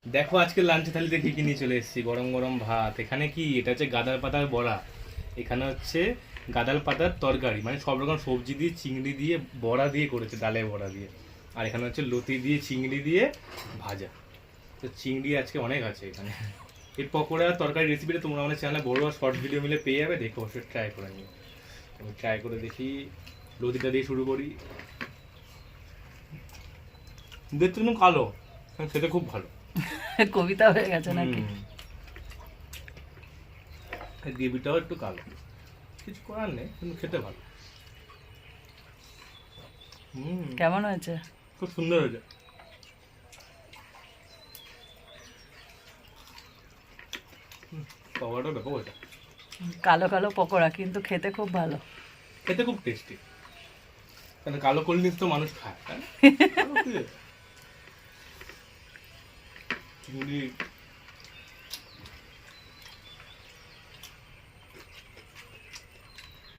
দেখো আজকে লাঞ্চে থালিতে কি কি নিয়ে চলে এসেছি। গরম গরম ভাত, এখানে কি এটা হচ্ছে গাদাল পাতার বড়া, এখানে হচ্ছে গাদাল পাতার তরকারি, মানে সব রকম সবজি দিয়ে চিংড়ি দিয়ে বড়া দিয়ে করেছে, ডালের বড়া দিয়ে। আর এখানে হচ্ছে লতি দিয়ে চিংড়ি দিয়ে ভাজা। তো চিংড়ি আজকে অনেক আছে এখানে। এই পকোড়া তরকারি রেসিপিটা তোমরা আমাদের চ্যানেলে বড় আর শর্ট ভিডিও মিলে পেয়ে যাবে, দেখো অবশ্যই ট্রাই করে নিও। আমি ট্রাই করে দেখি, লতিটা দিয়ে শুরু করি। দেখতে কিন্তু কালো, খেতে খুব ভালো। কবিতা হয়ে গেছে নাকি? গ্রেভিটাও একটু কালো, কিছু করার নেই, কিন্তু খেতে ভালো। কেমন হয়েছে? খুব সুন্দর হয়েছে। পকোড়াটা ব্যাপক হয়েছে, কালো কালো পকোড়া, কিন্তু খেতে খুব ভালো। খেতে খুব টেস্টি। কারণ কালো কোল্ড ড্রিঙ্কস তো মানুষ খায়, তাই না? চিংড়ি